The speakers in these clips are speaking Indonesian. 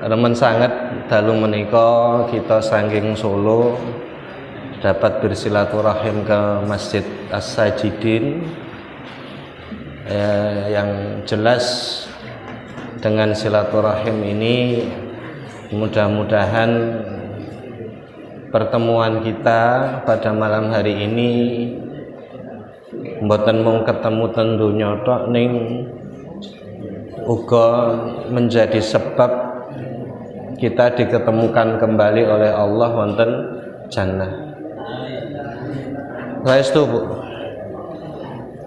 remen sangat dalu menika kita saking Solo dapat bersilaturahim ke Masjid As-Sajidin. Yang jelas dengan silaturahim ini mudah-mudahan pertemuan kita pada malam hari ini mboten mung ketemu ten donya tok ning uga menjadi sebab kita diketemukan kembali oleh Allah wonten jannah. Saestu Bu.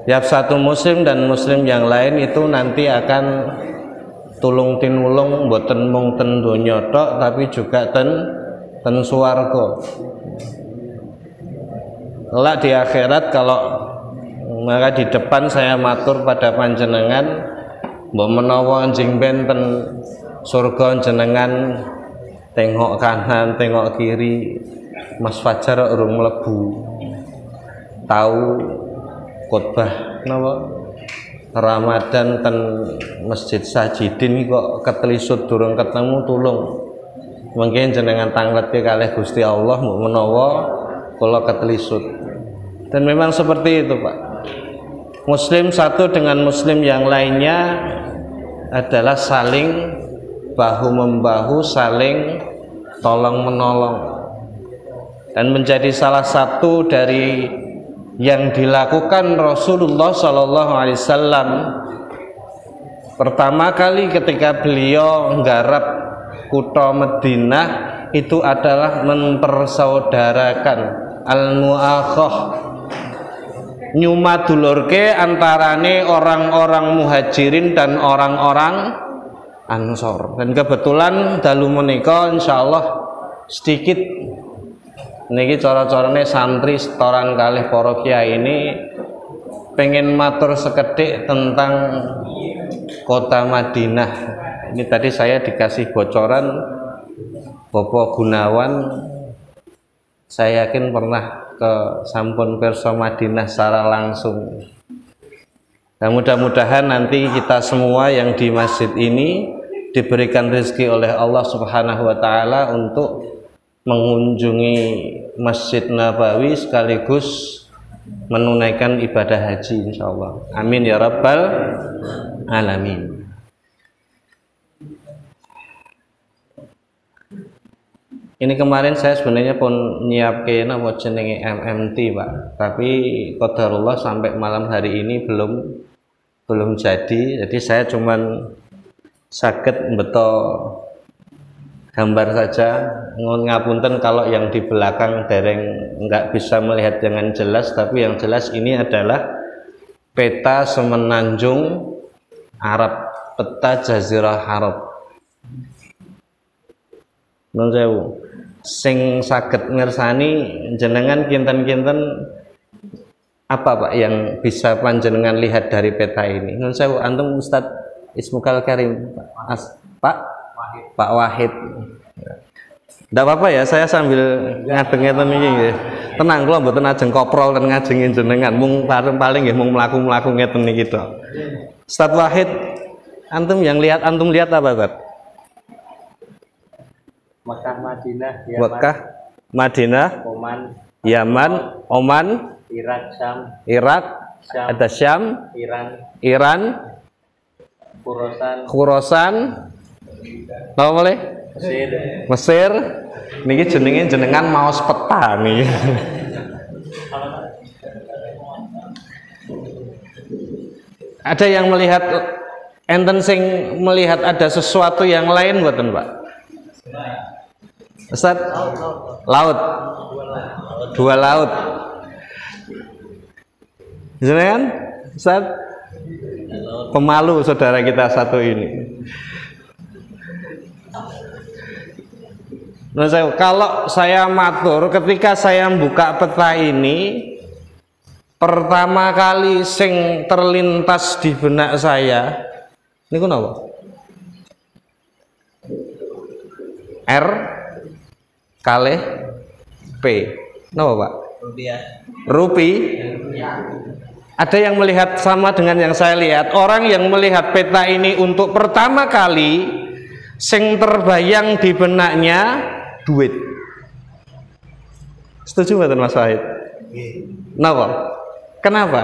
Tiap satu muslim dan muslim yang lain itu nanti akan tulung tinulung mboten mung ten donya tok tapi juga ten swarga. Kelak di akhirat kalau maka di depan saya matur pada panjenengan mbok menawa anjing benten surga jenengan tengok kanan tengok kiri Mas Fajar urung mlebu tahu khotbah napa Ramadan ten Masjid Sajidin kok ketelisut durung ketemu tulung mungkin jenengan tangleti kalih Gusti Allah mbok menawa kula ketelisut. Dan memang seperti itu Pak, muslim satu dengan muslim yang lainnya adalah saling bahu-membahu, saling tolong-menolong, dan menjadi salah satu dari yang dilakukan Rasulullah SAW pertama kali ketika beliau nggarap kutha Madinah itu adalah mempersaudarakan al-mu'akhah, nyumadulurke antarane orang-orang muhajirin dan orang-orang ansor. Dan kebetulan dalu menika insyaallah sedikit niki cara-carane santri setoran kalih para kiai ini pengen matur sekedhik tentang kota Madinah. Ini tadi saya dikasih bocoran Bapak Gunawan, saya yakin pernah ke sampun pirsa Madinah secara langsung. Dan mudah-mudahan nanti kita semua yang di masjid ini diberikan rezeki oleh Allah Subhanahu wa taala untuk mengunjungi Masjid Nabawi sekaligus menunaikan ibadah haji insyaallah. Amin ya rabbal alamin. Ini kemarin saya sebenarnya pun nyiapke napa jenenge MMT Pak, tapi qadarullah sampai malam hari ini belum jadi. Jadi saya cuman saged mbeto gambar saja. Ngapunten kalau yang di belakang dereng nggak bisa melihat dengan jelas, tapi yang jelas ini adalah peta semenanjung Arab, peta Jazirah Arab. Nun sewu sing saged mirsani jenengan kinten-kinten apa Pak yang bisa panjenengan lihat dari peta ini? Nun sewu antum Ustaz Ismukal Karim Pak Wahid. Ndak apa-apa ya, saya sambil ngadeng-ngeten iki nggih. Tenang kula mboten ajeng koprol ten ngajengin jenengan, mung paling nggih mung mlaku-mlaku ngeten niki tok. Ustaz Wahid, antum lihat apa, Ustaz? Mekah, Madinah, Yaman, Mekah, Madinah, Oman, Yaman, Oman, Irak, Syam, ada Syam, Iran, Khurasan, apa boleh? Mesir. Niki jenengan maos peta nih. Ada yang melihat enten sing melihat ada sesuatu yang lain mboten, Pak? Ustaz? Laut. Dua laut. Jenengan? Ustaz? Pemalu saudara kita satu ini. Nah, kalau saya matur ketika saya buka peta ini, pertama kali sing terlintas di benak saya niku napa? R kalih P. Napa, Pak? Rupiah. Ada yang melihat sama dengan yang saya lihat. Orang yang melihat peta ini untuk pertama kali Sing terbayang di benaknya duit. Setuju mboten Mas Wahid? Kenapa? Kenapa?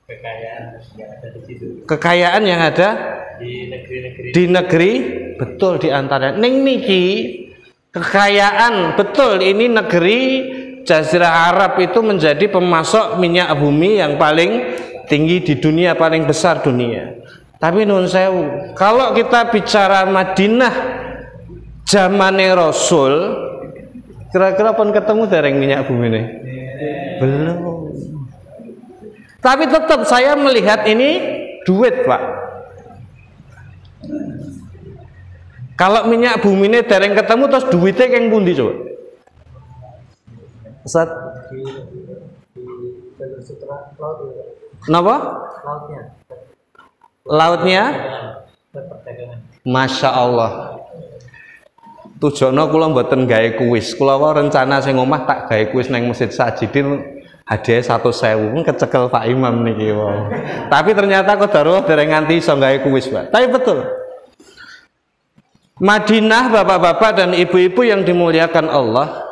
Kekayaan yang ada di situ. Kekayaan yang ada Di negeri-negeri. di negeri, betul, di antara ning niki kekayaan, betul, ini negeri Jazirah Arab itu menjadi pemasok minyak bumi yang paling tinggi di dunia, paling besar dunia. Tapi nun sewu, kalau kita bicara Madinah zamane Rasul, kira-kira pun ketemu dereng minyak bumi ini? Belum. Tapi tetap saya melihat ini duit, Pak. Kalau minyak bumi ini dereng ketemu, terus duitnya keng pundi coba? Ustaz? Kenapa? Lautnya? Masya Allah. Tujono kula mboten gawe kuis. Kula wae rencana sing omah tak gawe kuis nang Masjid Sajidin hadiah 100.000. Kecekel Pak Imam niki wae. Tapi ternyata kodaruh dereng nganti iso gawe kuis, Pak. Tapi betul. Madinah, bapak-bapak dan ibu-ibu yang dimuliakan Allah,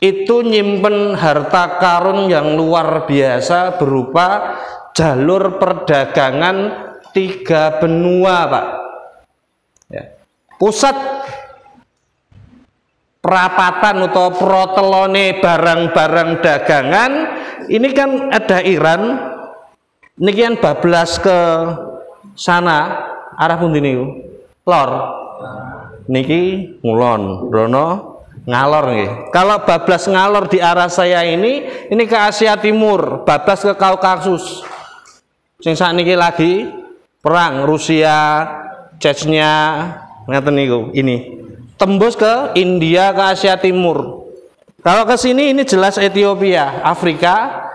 itu nyimpen harta karun yang luar biasa berupa jalur perdagangan 3 benua, Pak. Ya. Pusat perapatan atau protelone barang-barang dagangan ini kan ada Iran, niki kan bablas ke sana arah pundi niku? Lor. Niki ngulon, Rono ngalor nggih. Kalau bablas ngalor di arah saya ini ke Asia Timur, bablas ke Kaukasus. Sing sakniki lagi perang Rusia, Chechnya, ngaten niku. Ini tembus ke India, ke Asia Timur. Kalau ke sini ini jelas Ethiopia, Afrika.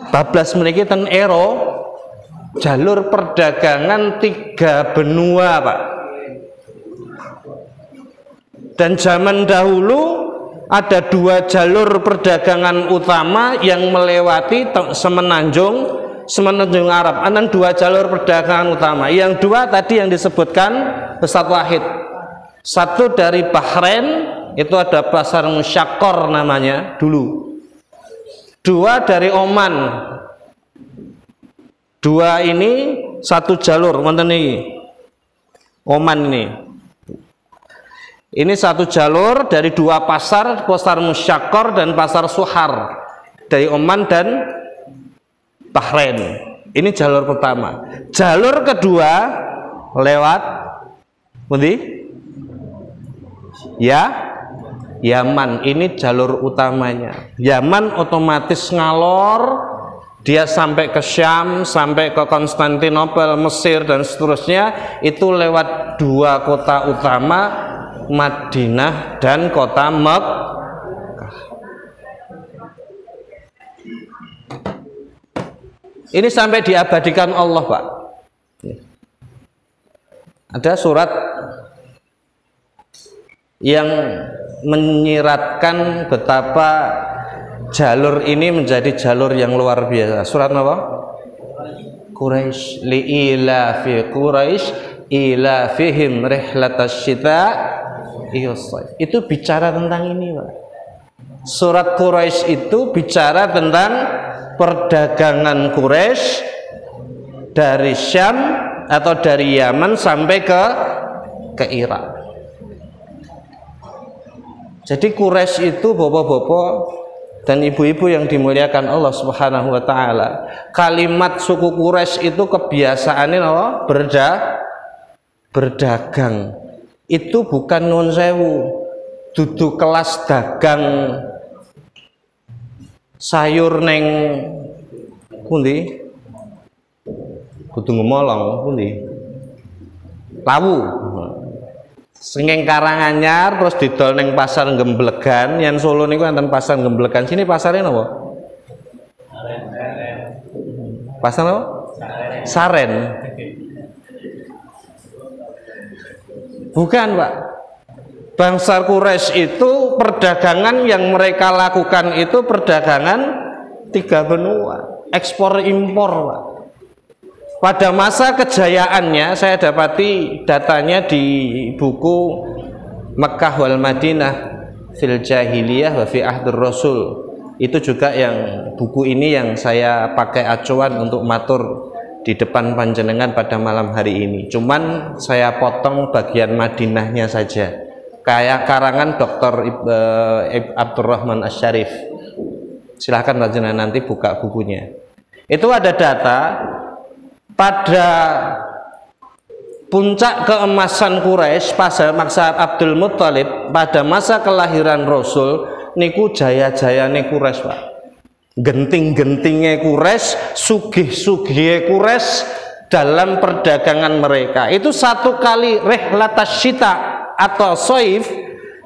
Bablas mriki ten Ero, jalur perdagangan 3 benua, Pak. Dan zaman dahulu ada 2 jalur perdagangan utama yang melewati semenanjung Arab. Ada 2 jalur perdagangan utama. Yang 2 tadi yang disebutkan Ustaz Wahid. Satu dari Bahrain, itu ada pasar Musyakkor namanya dulu. 2 dari Oman. 2 ini satu jalur, wonten iki. Oman ini. Ini satu jalur dari 2 pasar Musyakkor dan pasar Suhar dari Oman dan Bahrain. Ini jalur pertama. Jalur kedua lewat pundi? Ya, Yaman. Ini jalur utamanya. Yaman otomatis ngalor, dia sampai ke Syam, sampai ke Konstantinopel, Mesir dan seterusnya. Itu lewat 2 kota utama, Madinah dan kota Mekkah. Ini sampai diabadikan Allah, Pak. Ada surat yang menyiratkan betapa jalur ini menjadi jalur yang luar biasa. Surat apa? Quraisy, li'ilafi Quraisy ilafihim rihlatasy syita. Itu bicara tentang ini, Pak. Surat Quraisy itu bicara tentang perdagangan Quraisy dari Syam atau dari Yaman sampai ke Irak. Jadi Quraisy itu bapak-bapak dan ibu-ibu yang dimuliakan Allah Subhanahu wa taala. Kalimat suku Quraisy itu kebiasaannya apa? Berdagang. Itu bukan nun sewu, dudu kelas dagang sayur neng pundi, kudu ngomolong pundi, Lawu, sengeng Karanganyar terus didol neng pasar Gemblegan. Yang Solo niku enten pasar Gemblegan. Sini pasarnya apa? Pasar apa? Saren. Bukan, Pak. Bangsa Quraisy itu perdagangan yang mereka lakukan itu perdagangan 3 benua, ekspor impor, Pak. pada masa kejayaannya, saya dapati datanya di buku Mekkah wal Madinah fil Jahiliyah wa fi Ahdur Rasul. Itu juga yang buku ini yang saya pakai acuan untuk matur di depan panjenengan pada malam hari ini. Cuman saya potong bagian Madinahnya saja. Kayak karangan Dr. Abdurrahman Asy-Syarif. Silahkan panjenengan nanti buka bukunya. Itu ada data pada puncak keemasan Quraisy pada masa Abdul Muthalib, pada masa kelahiran Rasul niku jaya-jayane Quraisy, Pak. Genting-gentingnya Quraisy, sugih-sugihnya Quraisy dalam perdagangan mereka. Itu satu kali rihlatas syita atau soif,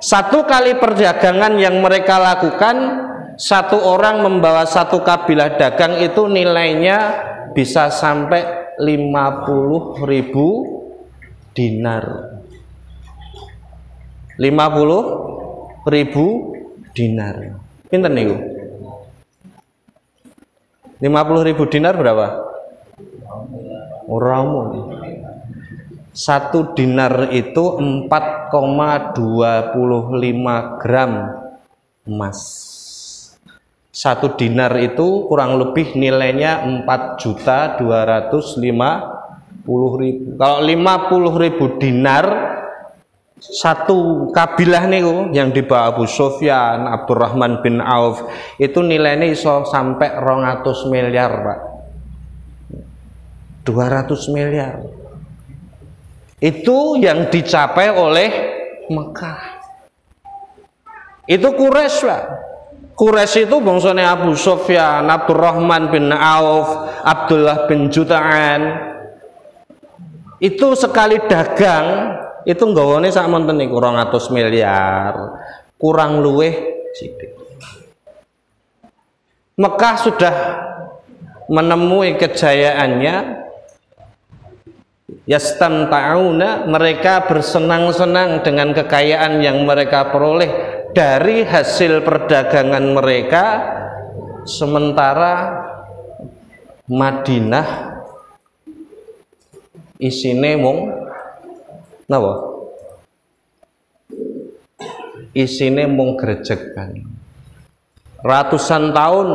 satu kali perdagangan yang mereka lakukan, satu orang membawa satu kabilah dagang itu nilainya bisa sampai 50.000 dinar. 50.000 dinar. Pinten niku? 50.000 dinar berapa? Ora umum. 1 dinar itu 4,25 gram emas. 1 dinar itu kurang lebih nilainya 4.250.000. Kalau 50.000 dinar, satu kabilah niku yang dibawa Abu Sufyan, Abdurrahman bin Auf, itu nilainya iso sampai 200 miliar, Pak. 200 miliar. Itu yang dicapai oleh Mekah. Itu Quraisy, Pak. Quraisy itu bangsane Abu Sufyan, Abdurrahman bin Auf, Abdullah bin Jud'an. Itu sekali dagang itu nggawane sak monten niku 200 miliar. Kurang luweh sithik. Mekah sudah menemui kejayaannya. Yastamta'una, mereka bersenang-senang dengan kekayaan yang mereka peroleh dari hasil perdagangan mereka, sementara Madinah isine mung napa? Isine mung grejekan. Ratusan tahun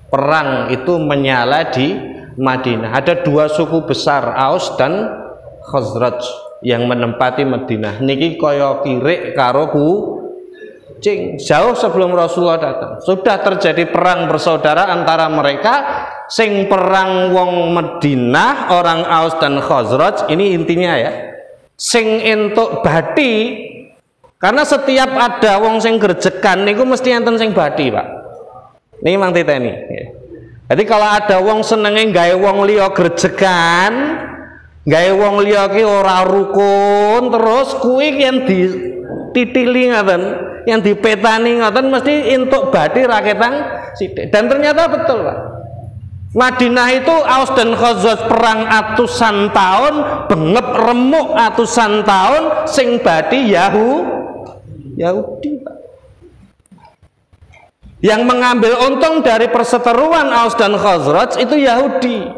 perang itu menyala di Madinah. Ada 2 suku besar, Aus dan Khazraj, yang menempati Madinah. Niki kaya kirik karo kucing. Jauh sebelum Rasulullah datang sudah terjadi perang bersaudara antara mereka. Sing perang wong Madinah, orang Aus dan Khazraj, ini intinya ya. Sing entuk bathi, karena setiap ada wong sing grejekan niku mesti enten sing bathi, Pak. Niki mang titeni. Jadi kalau ada wong senenge gawe wong liya grejekan, gawe wong liya ki ora rukun, terus kuwi yang dititili ngoten, yang dipetani ngoten mesti entuk bathi raketan sithik. Dan ternyata betul, Pak. Madinah itu Aus dan Khazraj perang atusan tahun, bengep remuk atusan tahun, sing bathi Yahudi, Pak. Yang mengambil untung dari perseteruan Aus dan Khazraj itu Yahudi.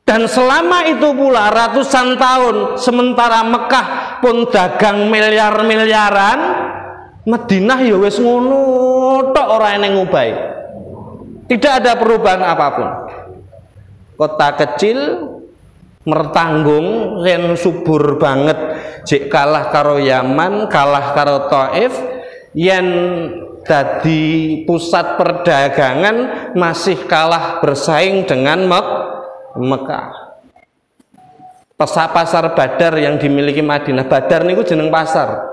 Dan selama itu pula ratusan tahun, sementara Mekah pun dagang miliar-miliaran, Madinah ya wis ngono tok, ora eneng ngubahi. Tidak ada perubahan apapun. Kota kecil mertanggung yen subur banget, jek kalah karo Yaman, kalah karo Taif, yen dadi pusat perdagangan masih kalah bersaing dengan Mekah. Pasar Badar yang dimiliki Madinah, Badar niku jeneng pasar.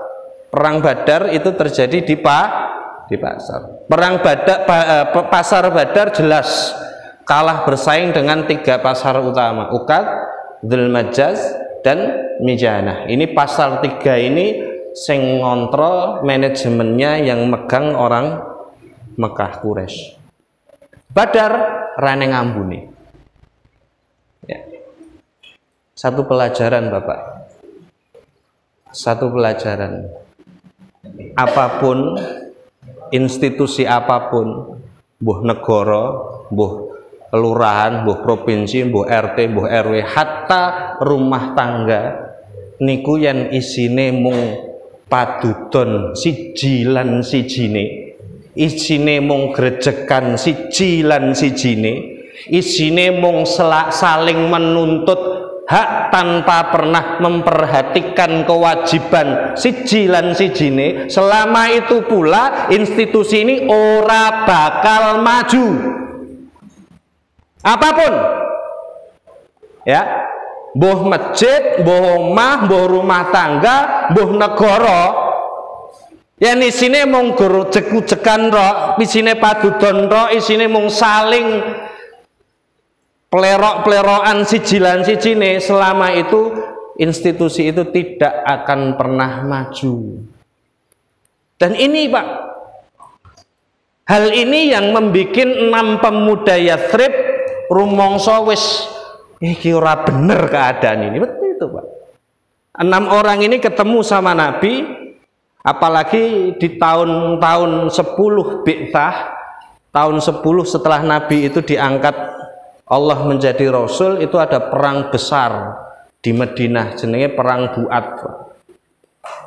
Perang Badar itu terjadi di pasar. Perang pasar Badar jelas kalah bersaing dengan 3 pasar utama, Ukad, Dzul Majaz, dan Mijanah. Ini pasar 3 ini sing ngontrol manajemennya, yang megang orang Mekah Quraisy. Badar rane ngambune. Ya. Satu pelajaran, Bapak. Satu pelajaran. Apapun, institusi apapun, mbuh negara, mbuh kelurahan, mbuh provinsi, mbuh RT, mbuh RW, hatta rumah tangga niku yen isine mung padudon siji lan sijine, isine mung grejekan siji lan sijine, isine mung saling menuntut hak tanpa pernah memperhatikan kewajiban siji lan sijine, selama itu pula institusi ini ora bakal maju apapun ya, mbuh masjid, mbuh omah, mbuh rumah tangga, mbuh negara yen isine mung jek-jekan ro, isine padudon ro, isine mung saling plerok-plerokan siji lan sijine, selama itu institusi itu tidak akan pernah maju. Dan ini Pak, hal ini yang membuat 6 pemuda Yathrib rumangsa wis iki ora bener keadaan ini. Betul itu Pak. 6 orang ini ketemu sama Nabi, apalagi di tahun-tahun 10 Bi'tsah, tahun 10 setelah Nabi itu diangkat Allah menjadi Rasul, itu ada perang besar di Madinah, jenenge perang Bu'at.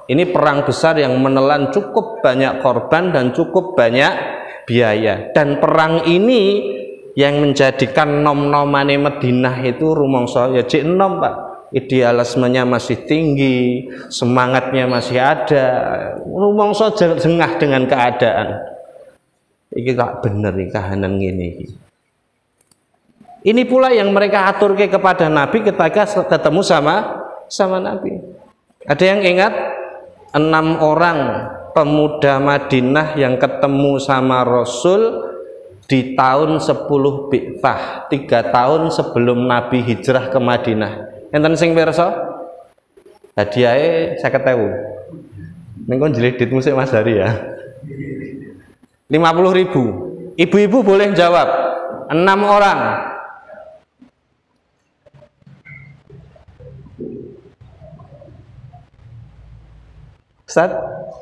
Ini perang besar yang menelan cukup banyak korban dan cukup banyak biaya, dan perang ini yang menjadikan nom-nomane Madinah itu rumangsa ya cek enom Pak, idealismenya masih tinggi, semangatnya masih ada, rumangsa jengah dengan keadaan iki gak bener iki kahanan ngene iki. Ini pula yang mereka aturke kepada Nabi ketika ketemu sama Nabi. Ada yang ingat 6 orang pemuda Madinah yang ketemu sama Rasul di tahun 10 Bi'tsah, 3 tahun sebelum Nabi hijrah ke Madinah. Enten sing pirsa? Hadiahe 50.000. Ning kon jleditmu sik Mas Hari ya. 50.000. Ibu-ibu boleh jawab. 6 orang. Ustaz,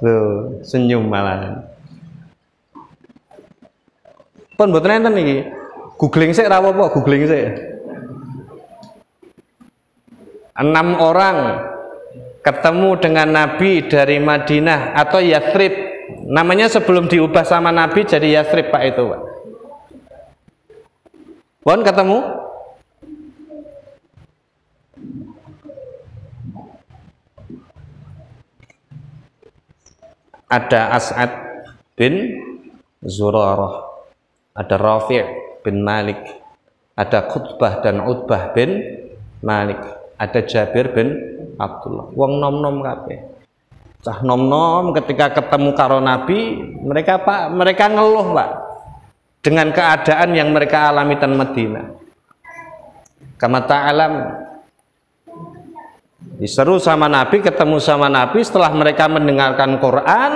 loh, senyum malahan. Pun mboten enten iki. Googling sik ra apa-apa, googling sik. 6 orang ketemu dengan Nabi dari Madinah atau Yathrib. Namanya sebelum diubah sama Nabi jadi Yathrib Pak itu, Pak. Pun ketemu? Ada As'ad bin Zurarah, ada Rafi' bin Malik, ada Qutbah dan Utbah bin Malik, ada Jabir bin Abdullah. Wong nom-nom kabeh. Cah nom-nom ketika ketemu karo Nabi, mereka ngeluh Pak dengan keadaan yang mereka alami di Madinah. Kama ta'alam, diseru sama Nabi, ketemu sama Nabi, setelah mereka mendengarkan Quran,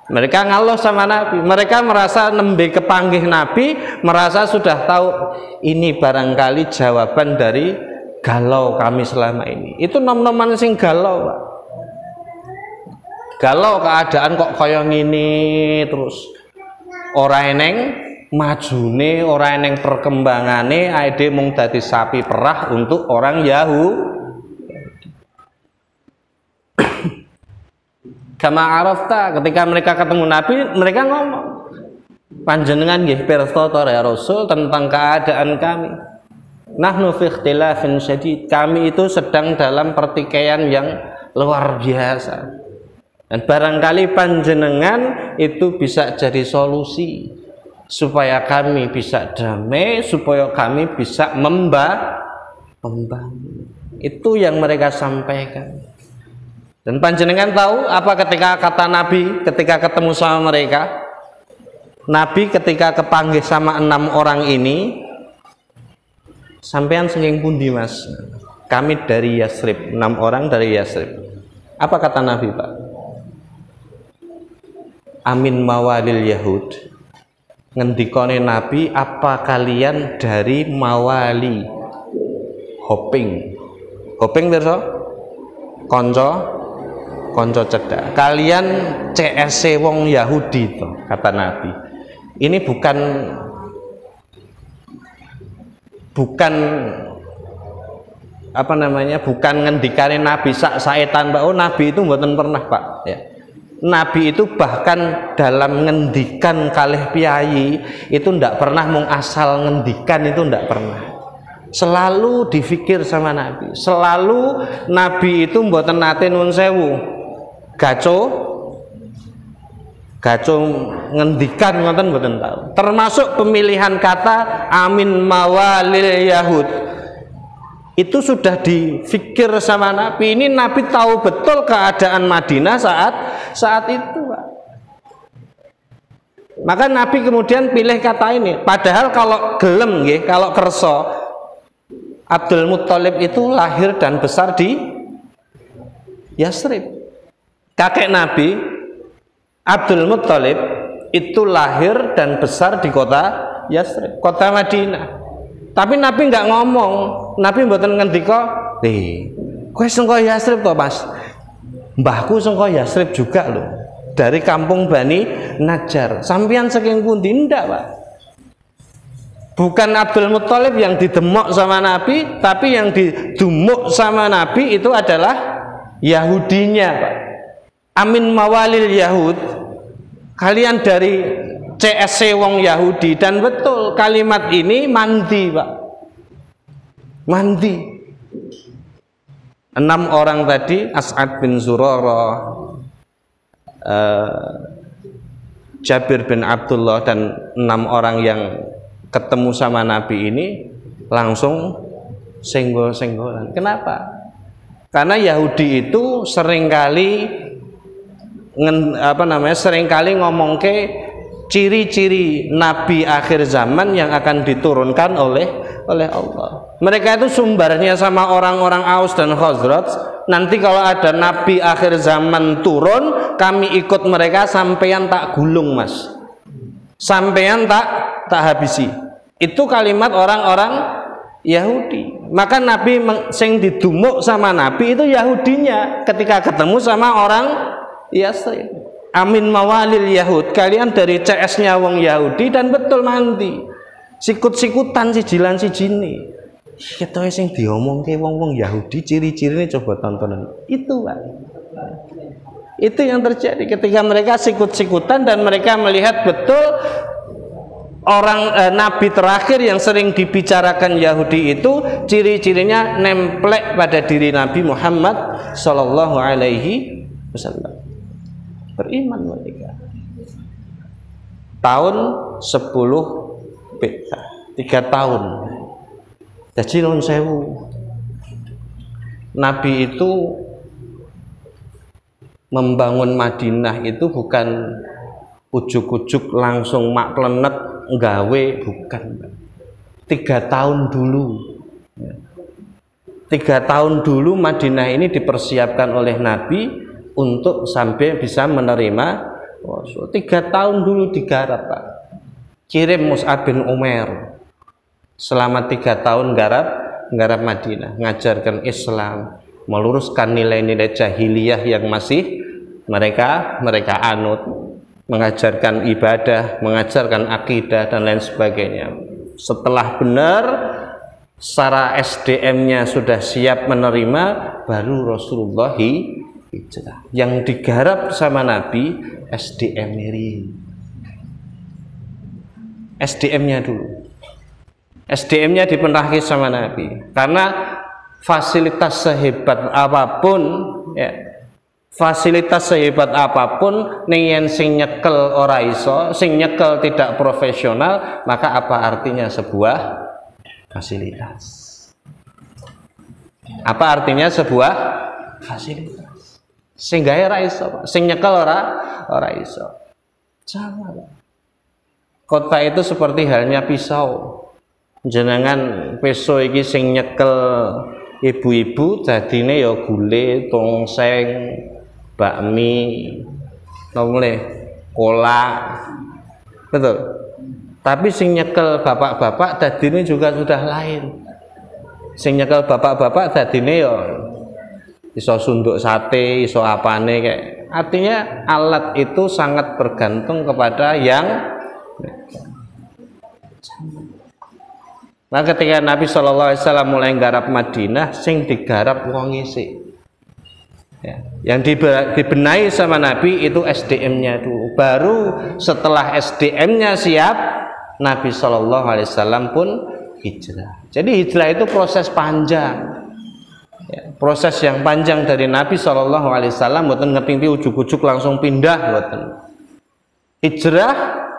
mereka ngeluh sama Nabi. Mereka merasa nembe kepanggih Nabi, merasa sudah tahu ini barangkali jawaban dari galau kami selama ini. Itu nom-noman sing galau Pak. Galau keadaan kok kaya ngene terus. Ora eneng majune, ora eneng perkembangane, ae mung dadi sapi perah untuk orang Yahudi. Kama arafta, ketika mereka ketemu Nabi, mereka ngomong, panjenengan nggih pirsa ta ya Rasul tentang keadaan kami. Nahnu fi ikhtilafin syadid, kami itu sedang dalam pertikaian yang luar biasa. Dan barangkali panjenengan itu bisa jadi solusi supaya kami bisa damai, supaya kami bisa membangun. Itu yang mereka sampaikan. Dan panjenengan tahu apa ketika kata Nabi ketika ketemu sama mereka? Nabi ketika kepanggih sama 6 orang ini, sampean senging pundi Mas? Kami dari Yathrib, 6 orang dari Yathrib. Apa kata Nabi Pak? Amin mawalil Yahud. Ngendikane Nabi, apa kalian dari mawali? Hoping pirsa? Konco cedak. Kalian CSC wong Yahudi to, kata Nabi. Ini bukan bukan apa namanya, bukan ngendikane Nabi sak saetan Pak. Oh, Nabi itu mboten pernah Pak ya. Nabi itu bahkan dalam ngendikan kalih piyayi itu ndak pernah mung asal ngendikan, itu ndak pernah. Selalu difikir sama Nabi. Selalu Nabi itu mboten nate nun sewu gaco ngendikan ngoten mboten tahu. Termasuk pemilihan kata amin mawalil yahud. Itu sudah difikir sama Nabi. Ini Nabi tahu betul keadaan Madinah saat itu, Pak. Maka Nabi kemudian pilih kata ini. Padahal kalau gelem nggih, kalau kerso, Abdul Muthalib itu lahir dan besar di Yasrib. Kakek Nabi Abdul Muthalib itu lahir dan besar di kota Yasrib, kota Madinah. Tapi Nabi nggak ngomong, Nabi mboten ngendika, kowe sengko Yasrib to, Mas? Mbahku sengko Yasrib juga loh, dari kampung Bani Najjar. Sampeyan saking pundi? Ndak, Pak. Bukan Abdul Muthalib yang didemok sama Nabi, tapi yang didumuk sama Nabi itu adalah Yahudinya, Pak. Amin mawalil Yahud, kalian dari CSC wong Yahudi. Dan betul kalimat ini mandi, Pak. Mandi. 6 orang tadi, As'ad bin Zurarah, Jabir bin Abdullah, dan 6 orang yang ketemu sama Nabi ini langsung senggol-senggolan. Kenapa? Karena Yahudi itu seringkali ngomongke ciri-ciri Nabi akhir zaman yang akan diturunkan oleh Allah. Mereka itu sumbernya sama orang-orang Aus dan Khazraj. Nanti kalau ada Nabi akhir zaman turun, kami ikut mereka sampeyan tak gulung, Mas. Sampeyan tak habisi. Itu kalimat orang-orang Yahudi. Maka Nabi sing didumuk sama Nabi itu Yahudinya ketika ketemu sama orang Yasrib. Amin mawalil Yahud, kalian dari CS-nya wong Yahudi. Dan betul mandi sikut-sikutan sijilan sijine. Kita sing diomongke wong-wong Yahudi ciri-cirine coba tontonan. Itu, Pak. Itu yang terjadi ketika mereka sikut-sikutan dan mereka melihat betul orang Nabi terakhir yang sering dibicarakan Yahudi itu ciri-cirinya nemplek pada diri Nabi Muhammad Sallallahu Alaihi Wasallam. Beriman mereka. Tahun 10 Peta, 3 tahun. Jadi nun sewu. Nabi itu membangun Madinah itu bukan ujuk-ujuk langsung mak plenet nggawe, bukan. 3 tahun dulu. 3 tahun dulu Madinah ini dipersiapkan oleh Nabi untuk sampai bisa menerima Rasul. 3 tahun dulu digarap, Pak. Kirim Mus'ab bin Umair selama 3 tahun garap Madinah, ngajarkan Islam, meluruskan nilai-nilai jahiliyah yang masih mereka anut, mengajarkan ibadah, mengajarkan akidah dan lain sebagainya. Setelah benar secara SDM-nya sudah siap menerima, baru Rasulullah hijrah. Yang digarap sama Nabi SDM-nya dulu. SDM-nya dipenahki sama Nabi. Karena fasilitas sehebat apapun, ya, fasilitas sehebat apapun ning sing nyekel ora iso, sing nyekel tidak profesional, maka apa artinya sebuah fasilitas? Apa artinya sebuah fasilitas? Sing gawe ora iso, Pak. Sing nyekel ora iso. Sama, Pak. Kota itu seperti halnya pisau. Jenengan pisau iki sing nyekel ibu-ibu dadine ya gule, tongseng, bakmi, nomle, kolak. Betul. Tapi sing nyekel bapak-bapak dadine juga sudah lain. Sing nyekel bapak-bapak dadine ya iso sunduk sate, iso apane kayak. Artinya alat itu sangat bergantung kepada yang Nah, ketika Nabi SAW mulai nggarap Madinah, sing digarap wong isik. Ya. Yang dibenahi sama Nabi itu SDM-nya dulu. Baru setelah SDM-nya siap, Nabi SAW pun hijrah. Jadi hijrah itu proses panjang. Ya, proses yang panjang dari Nabi SAW, mboten ngerti ujuk-ujuk langsung pindah, mboten. Hijrah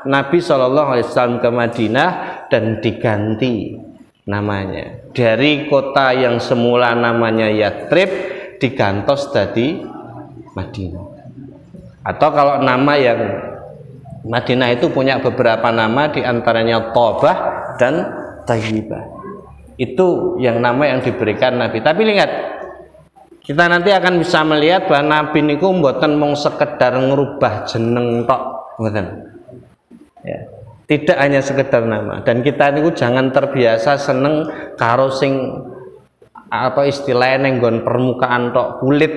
Nabi SAW ke Madinah dan diganti namanya dari kota yang semula namanya Yathrib digantos dari Madinah. Atau kalau nama yang Madinah itu punya beberapa nama, diantaranya Tobah dan Thayyibah. Itu yang nama yang diberikan Nabi. Tapi lihat, kita nanti akan bisa melihat bahwa Nabi niku mboten mung sekedar ngerubah jeneng tok, mboten. Ya. Tidak hanya sekedar nama. Dan kita niku jangan terbiasa seneng karo sing apa istilahnya nenggon permukaan tok, kulit.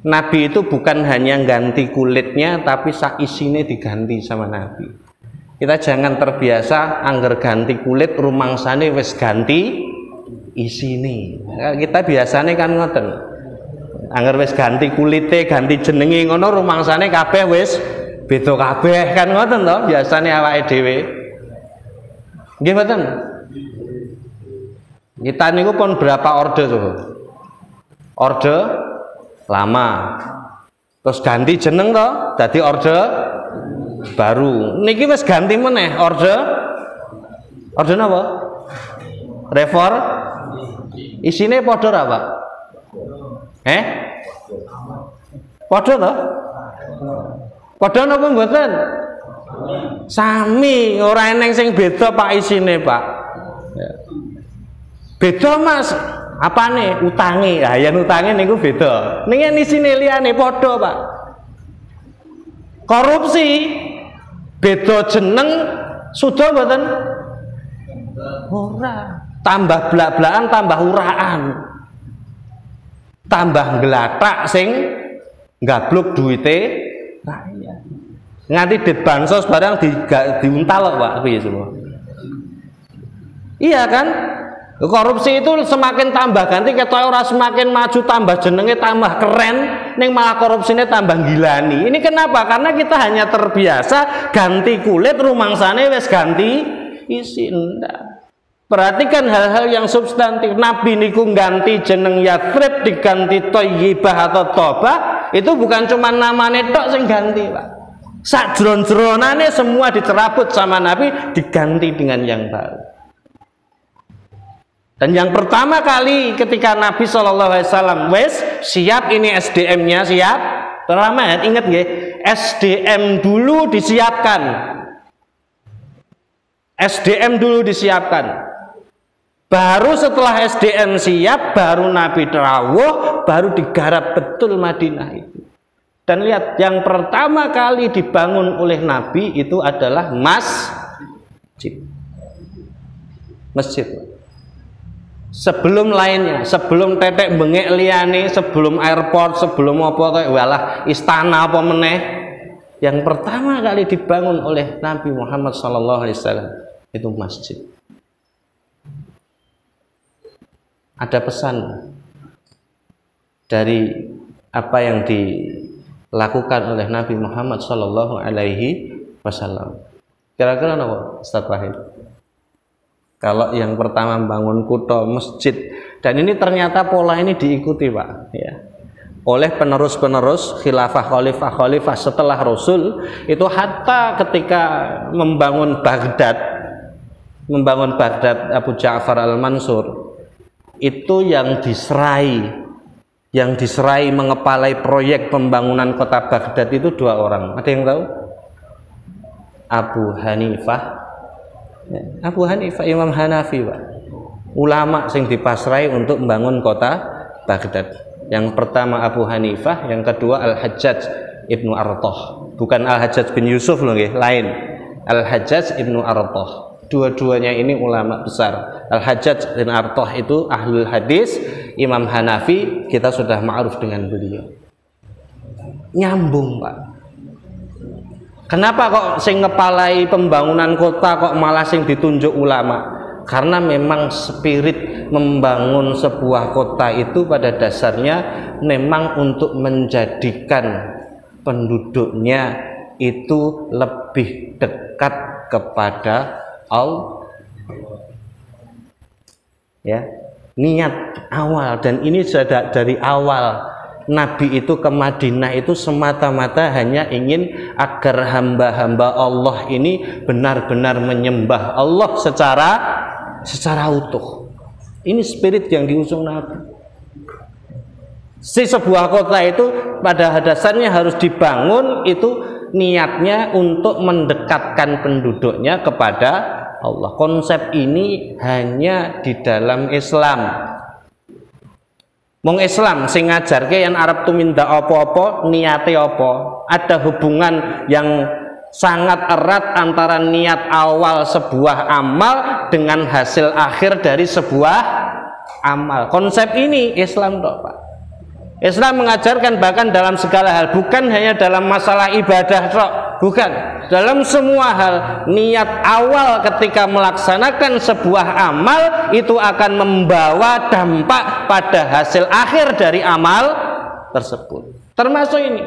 Nabi itu bukan hanya ganti kulitnya, tapi sak isine diganti sama Nabi. Kita jangan terbiasa angger ganti kulit rumangsane wis ganti isine. Kita biasanya kan ngoten. Angger wis ganti kulite, ganti jenenge ngono rumangsane kabeh wis beda kabeh kan ngoten to biasane awake dhewe. Nggih mboten? Kita niku pun berapa orde tuh? Orde lama. Terus ganti jeneng to, dadi orde baru. Niki wis ganti meneh orde. Orde napa? Refor. Isine padha ra, Pak? Padha to? Padha napa mboten? Sami, ora eneng sing beda Pak isine, Pak. Beda Mas, apane? Utange. Lah yen utange niku beda. Ning yen isine liyane padha, Pak. Korupsi beda jeneng sudah mboten? Ora. Tambah blak-blakan, tambah uraan. Tambah nglathak sing gabluk duwite rakyat. Nganti dit bansos barang diuntal kok, Pak, piye semua. Iya kan? Korupsi itu semakin tambah ganti ketok ora semakin maju, tambah jenenge tambah keren, ning malah korupsinya tambah gilani. Ini kenapa? Karena kita hanya terbiasa ganti kulit rumangsane wis ganti isi. Ndak. Perhatikan hal-hal yang substantif. Nabi niku ganti jeneng Yathrib diganti Thayyibah atau Tobah, itu bukan cuma namane tok sing ganti, Pak. Sak jron-jronane semua dicerabut sama Nabi, diganti dengan yang baru. Dan yang pertama kali ketika Nabi SAW wes siap, ini SDM-nya siap. Pertama ingat nggih, SDM dulu disiapkan. SDM dulu disiapkan. Baru setelah SDM siap, baru Nabi terawuh, baru digarap betul Madinah itu. Dan lihat, yang pertama kali dibangun oleh Nabi itu adalah masjid. Masjid. Sebelum lainnya, sebelum tetek bengek liyane, sebelum airport, sebelum apa walah istana apa meneh, yang pertama kali dibangun oleh Nabi Muhammad SAW itu masjid. Ada pesan dari apa yang dilakukan oleh Nabi Muhammad SAW. Kira-kira apa, Ustaz Wahid? Kalau yang pertama bangun kutha masjid, dan ini ternyata pola ini diikuti, Pak, ya, oleh penerus-penerus khalifah setelah Rasul itu. Hatta ketika membangun Baghdad Abu Ja'far al-Mansur itu yang diserai mengepalai proyek pembangunan kota Baghdad itu 2 orang. Ada yang tahu? Abu Hanifah, Imam Hanafi, Pak. Ulama sing dipasrai untuk membangun kota Baghdad. Yang pertama Abu Hanifah, yang kedua Al-Hajjaj Ibnu Artah. Bukan Al-Hajjaj bin Yusuf loh, nggih, lain. Al-Hajjaj Ibnu Artah. Dua-duanya ini ulama besar. Al-Hajjaj bin Artah itu ahlul hadis, Imam Hanafi kita sudah ma'ruf dengan beliau. Nyambung, Pak. Kenapa kok sing ngepalai pembangunan kota kok malah sing ditunjuk ulama? Karena memang spirit membangun sebuah kota itu pada dasarnya memang untuk menjadikan penduduknya itu lebih dekat kepada Allah. Ya, niat awal, dan ini sudah dari awal Nabi itu ke Madinah itu semata-mata hanya ingin agar hamba-hamba Allah ini benar-benar menyembah Allah secara utuh. Ini spirit yang diusung Nabi. Sebuah kota itu pada dasarnya harus dibangun itu niatnya untuk mendekatkan penduduknya kepada Allah. Konsep ini hanya di dalam Islam. Wong Islam sing ngajarke yen arep tumindak apa-apa niate apa? Ada hubungan yang sangat erat antara niat awal sebuah amal dengan hasil akhir dari sebuah amal. Konsep ini Islam toh, Pak. Islam mengajarkan bahkan dalam segala hal, bukan hanya dalam masalah ibadah toh, bukan. Dalam semua hal, niat awal ketika melaksanakan sebuah amal itu akan membawa dampak pada hasil akhir dari amal tersebut. Termasuk ini.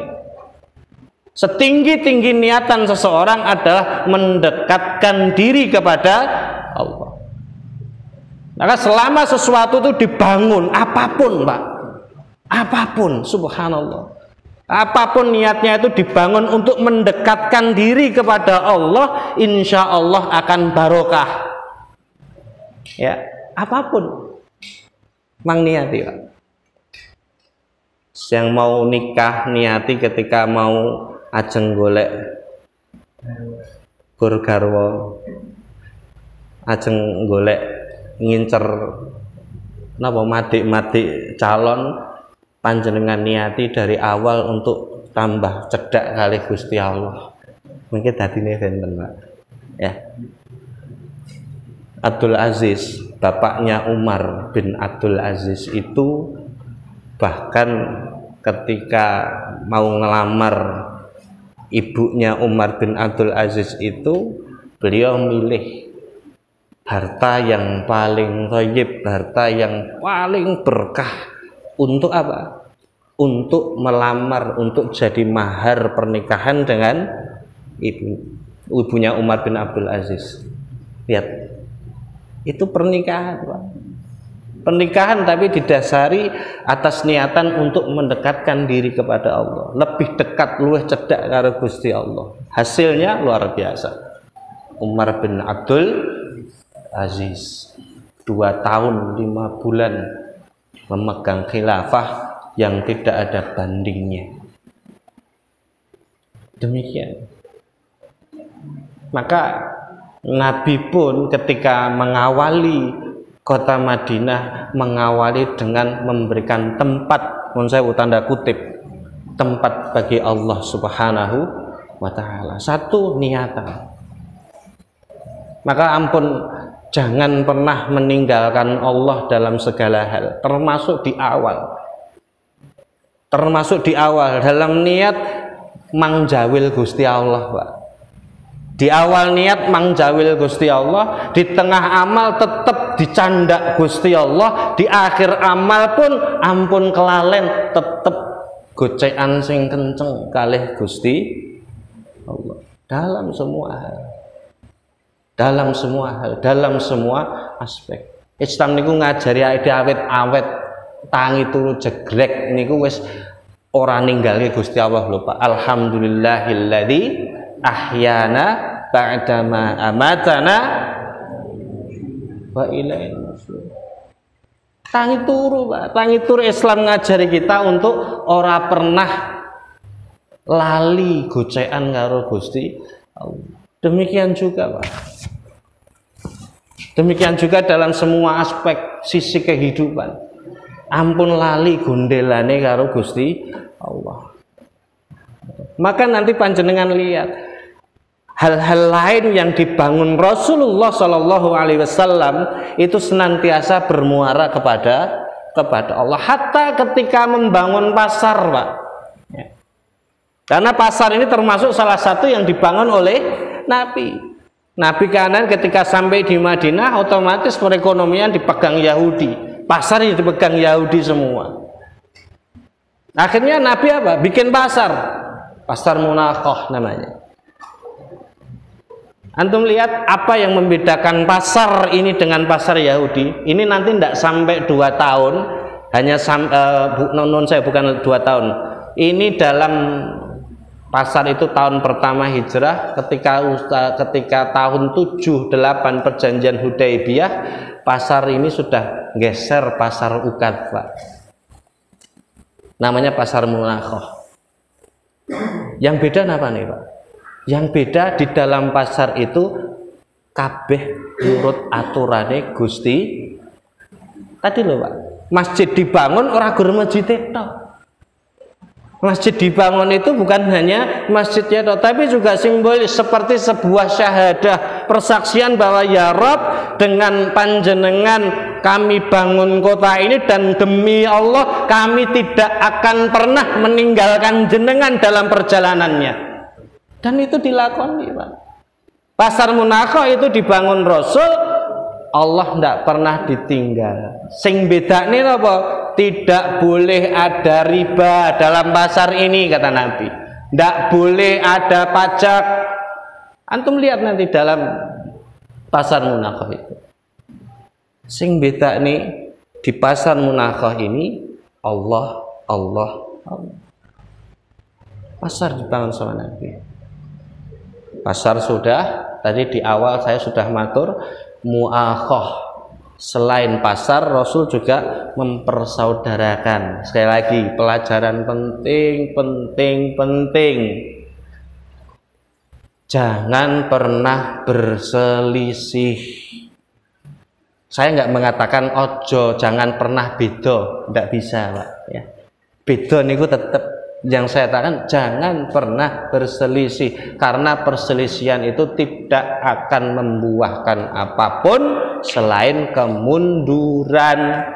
Setinggi-tinggi niatan seseorang adalah mendekatkan diri kepada Allah. Maka selama sesuatu itu dibangun, apapun, Pak, apapun, subhanallah, apapun niatnya itu dibangun untuk mendekatkan diri kepada Allah, insya Allah akan barokah. Ya, apapun, mang niati, Pak. Yang mau nikah niati ketika mau ajeng golek burgarwa, ajeng golek ngincer napa madik-madik calon, panjenengan niati dari awal untuk tambah cedak kali Gusti Allah. Mungkin dadine benten, Pak. Ya. Abdul Aziz, bapaknya Umar bin Abdul Aziz itu bahkan ketika mau ngelamar ibunya Umar bin Abdul Aziz itu, beliau milih harta yang paling thayyib, harta yang paling berkah. Untuk apa? Untuk melamar, untuk jadi mahar pernikahan dengan ibunya Umar bin Abdul Aziz. Lihat, itu pernikahan, Pak. Pernikahan tapi didasari atas niatan untuk mendekatkan diri kepada Allah, lebih dekat, luwih cedak karo Gusti Allah. Hasilnya luar biasa. Umar bin Abdul Aziz 2 tahun 5 bulan memegang khilafah yang tidak ada bandingnya. Demikian. Maka Nabi pun ketika mengawali kota Madinah, mengawali dengan memberikan tempat, saya tanda kutip, tempat bagi Allah Subhanahu wa ta'ala. Satu niatan. Maka ampun, jangan pernah meninggalkan Allah dalam segala hal, termasuk di awal. Termasuk di awal dalam niat mangjawil Gusti Allah, Pak. Di awal niat mangjawil Gusti Allah, di tengah amal tetap dicandak Gusti Allah, di akhir amal pun ampun kelalen tetap gocekan sing kenceng kalih Gusti Allah. Dalam semua hal, dalam semua hal, dalam semua aspek. Islam niku ngajari awet-awet, tangi turu jegrek niku wis ora ninggalke Gusti Allah lho, Pak. Alhamdulillahilladzi ahyana ba'dama amatana wa ilaihil nusyur. Tangi turu, Pak. Tangi turu Islam ngajari kita untuk ora pernah lali gocekan karo Gusti Allah. Demikian juga, Pak. Demikian juga dalam semua aspek sisi kehidupan. Ampun lali gondelane karo Gusti Allah. Maka nanti panjenengan lihat hal-hal lain yang dibangun Rasulullah Shallallahu Alaihi Wasallam itu senantiasa bermuara kepada Allah. Hatta ketika membangun pasar, Pak. Karena pasar ini termasuk salah satu yang dibangun oleh Nabi. Nabi kanan ketika sampai di Madinah otomatis perekonomian dipegang Yahudi, pasar dipegang Yahudi semua. Akhirnya Nabi apa? Bikin pasar Munakhoh namanya. Antum lihat apa yang membedakan pasar ini dengan pasar Yahudi? Ini nanti tidak sampai 2 tahun, hanya bukan 2 tahun. Ini dalam pasar itu tahun pertama hijrah, ketika tahun 78 perjanjian Hudaibiyah, pasar ini sudah geser pasar Ukad, Pak. Namanya pasar Munakhoh. Yang beda apa nih, Pak? Yang beda di dalam pasar itu kabeh nurut aturane Gusti. Tadi loh, Pak. Masjid dibangun ora gur masjid tok. Masjid dibangun itu bukan hanya masjidnya tok, tapi juga simbolis seperti sebuah syahadah, persaksian bahwa ya Rabb, dengan panjenengan kami bangun kota ini dan demi Allah kami tidak akan pernah meninggalkan jenengan dalam perjalanannya. Dan itu dilakoni, Pak. Pasar Munakhoh itu dibangun Rasul, Allah tidak pernah ditinggal. Sing bedane apa? Tidak boleh ada riba dalam pasar ini, kata Nabi. Tidak boleh ada pajak. Antum lihat nanti dalam pasar Munakhoh itu. Sing bedane di pasar Munakhoh ini Allah. Pasar dibangun sama Nabi. Pasar sudah, tadi di awal saya sudah matur, muakhoh. Selain pasar, Rasul juga mempersaudarakan. Sekali lagi, pelajaran penting. Jangan pernah berselisih. Saya nggak mengatakan ojo, jangan pernah beda, nggak bisa, Pak. Ya. Beda niku tetap. Yang saya katakan jangan pernah berselisih, karena perselisihan itu tidak akan membuahkan apapun selain kemunduran.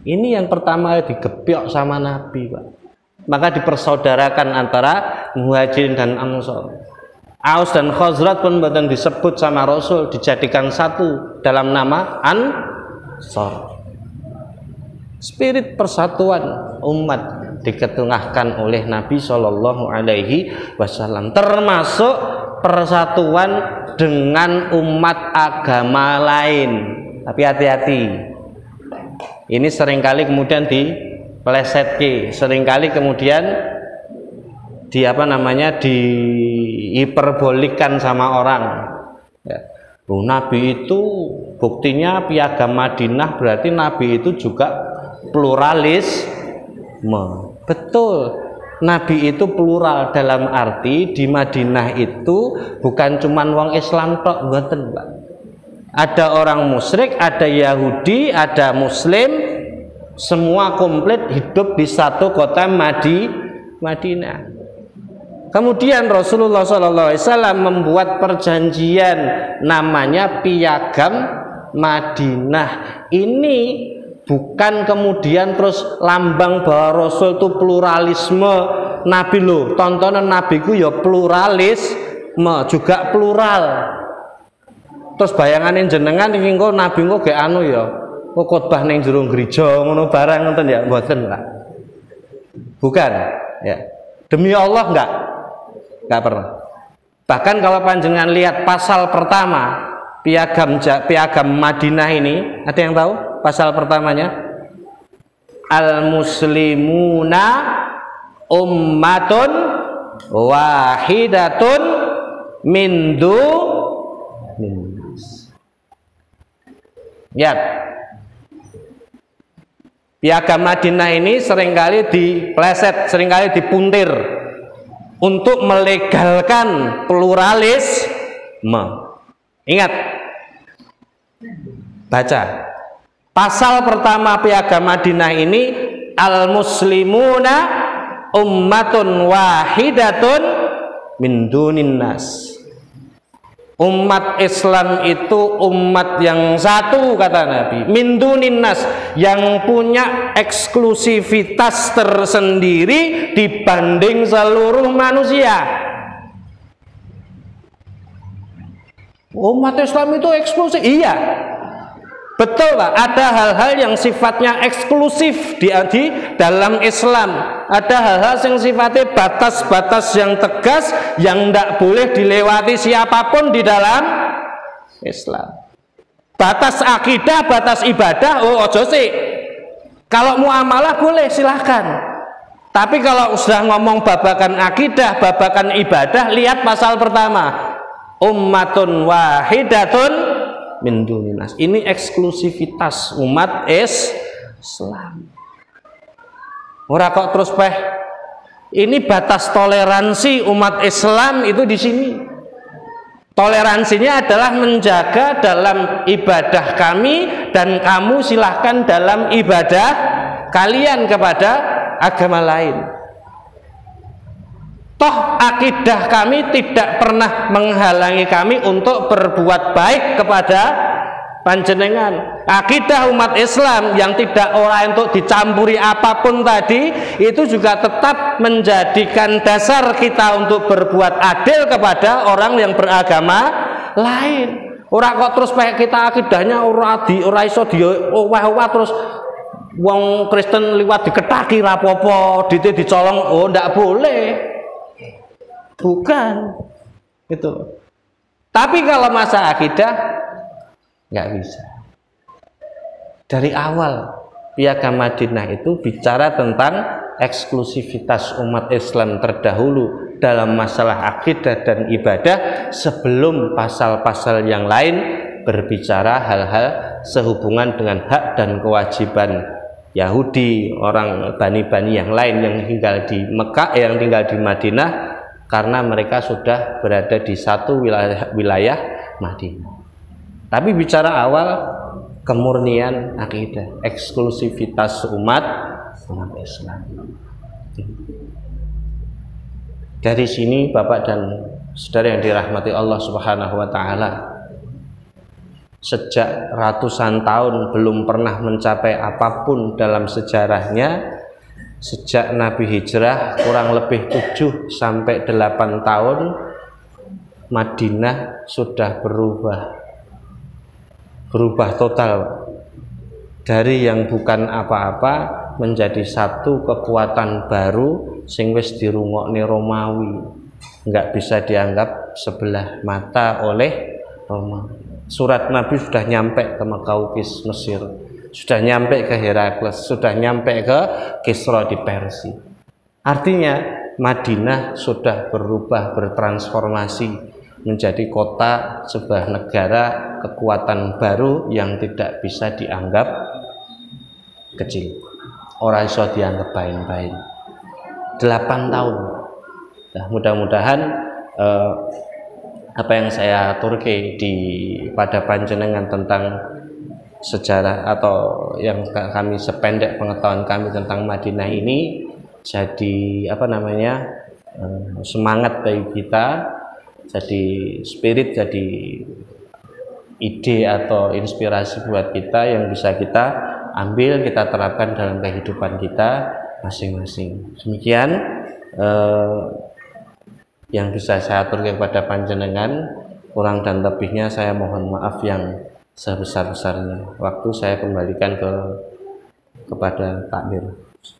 Ini yang pertama digebyok sama Nabi, Pak. Maka dipersaudarakan antara Muhajirin dan Ansor. Aus dan Khazraj pun bahkan disebut sama Rasul, dijadikan satu dalam nama Ansor. Spirit persatuan umat diketengahkan oleh Nabi Shallallahu Alaihi Wasallam, termasuk persatuan dengan umat agama lain. Tapi hati-hati, ini seringkali kemudian dipelesetke, seringkali kemudian dihiperbolikan sama orang. Ya. Nabi itu buktinya piagam Madinah, berarti Nabi itu juga pluralisme. Betul, Nabi itu plural dalam arti di Madinah itu bukan cuman wong Islam tok, mboten, Pak. Ada orang musyrik, ada Yahudi, ada Muslim, semua komplit hidup di satu kota Madinah. Kemudian Rasulullah SAW membuat perjanjian namanya Piagam Madinah. Ini bukan kemudian terus lambang bahwa Rasul itu pluralisme. Nabi loh, tontonan Nabiku ya pluralisme, juga plural. Terus bayanganin jenengan iki engko Nabi engko gek anu ya, kok khotbah ning jero gereja ngono barang ngoten ya, mboten lah. Bukan, ya. Demi Allah enggak pernah. Bahkan kalau panjenengan lihat pasal pertama piagam Madinah ini, ada yang tahu pasal pertamanya? Al-muslimuna ummatun wahidatun min ya. Piagam Madinah ini seringkali dipleset, seringkali dipuntir untuk melegalkan pluralisme. Ingat, baca pasal pertama Piagam Madinah ini, al-muslimuna ummatun wahidatun min dunin nas. Umat Islam itu umat yang satu, kata Nabi, min dunin nas, yang punya eksklusivitas tersendiri dibanding seluruh manusia. Umat Islam itu eksklusif. Iya, betul Pak. Ada hal-hal yang sifatnya eksklusif di dalam Islam. Ada hal-hal yang sifatnya batas-batas yang tegas yang tidak boleh dilewati siapapun di dalam Islam. Batas akidah, batas ibadah, oh ojo sih. Kalau muamalah boleh silahkan. Tapi kalau sudah ngomong babakan akidah, babakan ibadah, lihat pasal pertama. Ummatun wahidatun min duninas. Ini eksklusivitas umat Islam. Ora kok terus ini batas toleransi umat Islam itu di sini. Toleransinya adalah menjaga dalam ibadah kami dan kamu silahkan dalam ibadah kalian kepada agama lain. Toh akidah kami tidak pernah menghalangi kami untuk berbuat baik kepada panjenengan. Akidah umat Islam yang tidak orang untuk dicampuri apapun tadi itu juga tetap menjadikan dasar kita untuk berbuat adil kepada orang yang beragama lain. Ora kok terus kayak kita akidahnya ora iso diowah-owah terus wong Kristen liwat diketaki rapopo, dicolong, oh ndak boleh. Bukan itu. Tapi kalau masa akidah nggak bisa. Dari awal Piagam Madinah itu bicara tentang eksklusivitas umat Islam terdahulu dalam masalah akidah dan ibadah sebelum pasal-pasal yang lain berbicara hal-hal sehubungan dengan hak dan kewajiban Yahudi, orang Bani-Bani yang lain yang tinggal di Mekah, yang tinggal di Madinah, karena mereka sudah berada di satu wilayah Madinah. Tapi bicara awal kemurnian akidah, eksklusivitas umat Islam. Dari sini Bapak dan Saudara yang dirahmati Allah Subhanahu wa taala, sejak ratusan tahun belum pernah mencapai apapun dalam sejarahnya. Sejak Nabi hijrah kurang lebih 7 sampai 8 tahun, Madinah sudah berubah total, dari yang bukan apa-apa menjadi satu kekuatan baru sing wis dirungokne Romawi, nggak bisa dianggap sebelah mata oleh Romawi. Surat Nabi sudah nyampe ke Mekaukis Mesir, sudah nyampe ke Herakles, sudah nyampe ke Kisra di Persia. Artinya Madinah sudah berubah, bertransformasi menjadi kota sebuah negara, kekuatan baru yang tidak bisa dianggap kecil. Orang iso dianggap bain-bain. 8 tahun. Nah, mudah-mudahan apa yang saya aturke pada panjenengan tentang sejarah atau yang kami sependek pengetahuan kami tentang Madinah ini jadi semangat bagi kita, jadi spirit, jadi ide atau inspirasi buat kita yang bisa kita ambil, kita terapkan dalam kehidupan kita masing-masing. Demikian yang bisa saya aturkan kepada panjenengan. Kurang dan lebihnya saya mohon maaf yang sebesar-besarnya. Waktu saya kembalikan kepada takmir.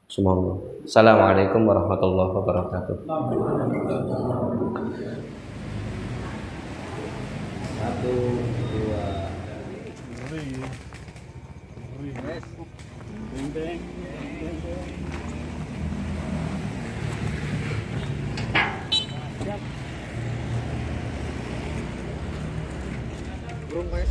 Semoga. Assalamualaikum warahmatullahi wabarakatuh. Satu, dua. Belum kayak